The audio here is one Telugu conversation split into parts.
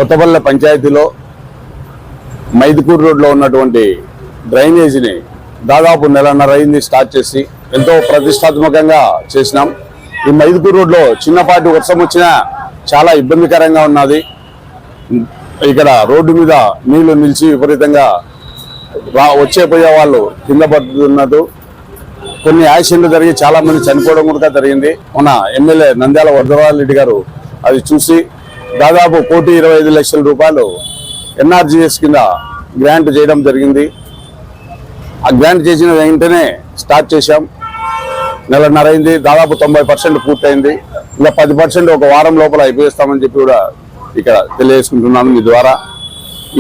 కొత్తపల్లె పంచాయతీలో మైదుకూరు రోడ్లో ఉన్నటువంటి డ్రైనేజీని దాదాపు నెలన్నర అయింది స్టార్ట్ చేసి ఎంతో ప్రతిష్టాత్మకంగా చేసినాం. ఈ మైదుకూరు రోడ్లో చిన్నపాటి వర్షం వచ్చినా చాలా ఇబ్బందికరంగా ఉన్నది. ఇక్కడ రోడ్డు మీద నీళ్లు నిలిచి విపరీతంగా వచ్చే పోయే వాళ్ళు కింద పడుతున్నారు. కొన్ని యాక్సిడెంట్లు జరిగి చాలా మంది చనిపోవడం కూడా జరిగింది. మన ఎమ్మెల్యే నంద్యాల వరదరాజరెడ్డి గారు అది చూసి దాదాపు 1,25,00,000 రూపాయలు NRGS కింద గ్రాంట్ చేయడం జరిగింది. ఆ గ్రాంట్ చేసిన వెంటనే స్టార్ట్ చేశాం. నెలన్నర అయింది, దాదాపు 90% పూర్తయింది. ఇంకా 10% ఒక వారం లోపల అయిపోయిస్తామని చెప్పి కూడా ఇక్కడ తెలియజేసుకుంటున్నాను మీ ద్వారా.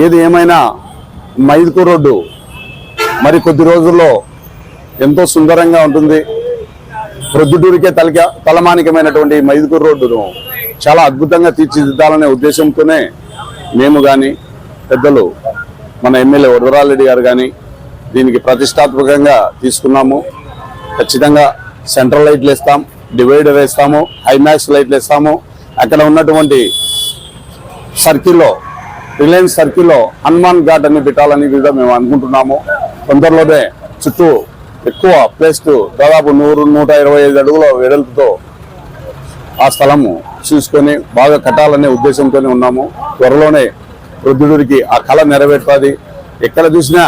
ఏది ఏమైనా మైదుకూరు రోడ్డు మరి కొద్ది రోజుల్లో ఎంతో సుందరంగా ఉంటుంది. ప్రొద్దుటూరికే తలమానికమైనటువంటి మైదుకూరు రోడ్డును చాలా అద్భుతంగా తీర్చిదిద్దాలనే ఉద్దేశంతోనే మేము కానీ పెద్దలు మన ఎమ్మెల్యే వరదరాజరెడ్డి గారు కానీ దీనికి ప్రతిష్టాత్మకంగా తీసుకున్నాము. ఖచ్చితంగా సెంట్రల్ లైట్లు వేస్తాం, డివైడర్ వేస్తాము, హైమాక్స్ లైట్లు వేస్తాము. అక్కడ ఉన్నటువంటి సర్కిల్లో రిలయన్స్ సర్కిల్లో హనుమాన్ ఘాట్ అని పెట్టాలని కూడా మేము అనుకుంటున్నాము. తొందరలోనే చుట్టూ ఎక్కువ ప్లేస్ దాదాపు 100-125 అడుగుల వెడల్పుతో ఆ స్థలము చూసుకొని బాగా కట్టాలనే ఉద్దేశంతోనే ఉన్నాము. త్వరలోనే వృద్ధుడికి ఆ కళ నెరవేరుతుంది. ఎక్కడ చూసినా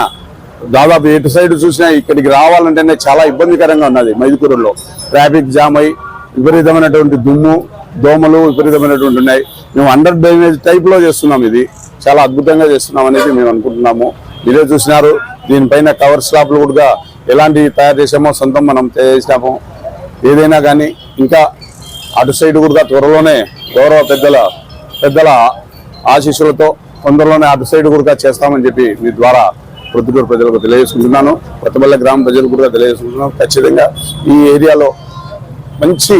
దాదాపు ఎటు సైడ్ చూసినా ఇక్కడికి రావాలంటేనే చాలా ఇబ్బందికరంగా ఉన్నది. మైదుకూరులో ట్రాఫిక్ జామ్ అయి విపరీతమైనటువంటి దుమ్ము దోమలు విపరీతమైనటువంటి ఉన్నాయి. మేము అండర్ డ్రైనేజ్ టైప్లో చేస్తున్నాం. ఇది చాలా అద్భుతంగా చేస్తున్నాం అనేది మేము అనుకుంటున్నాము. మీరే చూసినారు. దీనిపైన కవర్ స్లాబ్లు కూడా ఎలాంటి తయారు చేసామో సొంతం మనం చేసాము. ఏదైనా కానీ ఇంకా అటు సైడ్ కూడా త్వరలోనే గౌరవ పెద్దల ఆశీస్సులతో తొందరలోనే అటు సైడ్ కూడా చేస్తామని చెప్పి మీ ద్వారా ప్రొద్దుటూరు ప్రజలకు తెలియజేసుకుంటున్నాను. కొత్తపల్లె గ్రామ ప్రజలకు కూడా తెలియజేసుకుంటున్నాను. ఖచ్చితంగా ఈ ఏరియాలో మంచి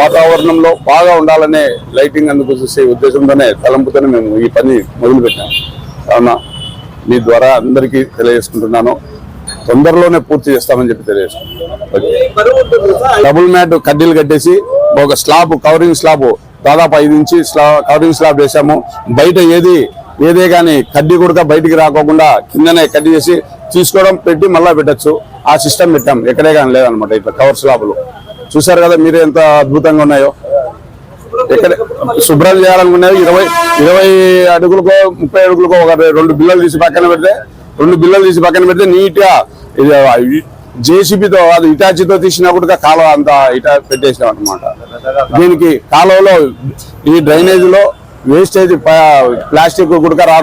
వాతావరణంలో బాగా ఉండాలనే లైటింగ్ అందుకు చూసే ఉద్దేశంతోనే తలంపుతోనే మేము ఈ పని మొదలుపెట్టాము. కావున మీ ద్వారా అందరికీ తెలియజేసుకుంటున్నాను. తొందరలోనే పూర్తి చేస్తామని చెప్పి తెలియజేసుకుంటున్నాను. డబుల్ మ్యాట్ కడ్డీలు కట్టేసి ఒక స్లాబ్ కవరింగ్ స్లాబ్ దాదాపు 5 ఇంచి కవరింగ్ స్లాబ్ వేసాము. బయట ఏదే కానీ కడ్డీ కూడా బయటికి రాకోకుండా కిందనే కడ్డీ చేసి తీసుకోవడం పెట్టి మళ్ళా పెట్టచ్చు. ఆ సిస్టమ్ పెట్టాం. ఎక్కడే కానీ లేదనమాట. ఇట్లా కవర్ స్లాబులు చూసారు కదా మీరు ఎంత అద్భుతంగా ఉన్నాయో. ఎక్కడ శుభ్రం చేయాలనుకునేవి 20 అడుగులకో 30 అడుగులకో ఒక 2 బిల్లలు తీసి పక్కన పెడితే నీట్ గా జేసీబీతో అది ఇటాచీతో తీసినా కూడా కాలువ అంత పెట్టేసినాం అనమాట. దీనికి కాలువలో ఈ డ్రైనేజ్ లో వేస్టేజ్ ప్లాస్టిక్ కూడా రాకుండా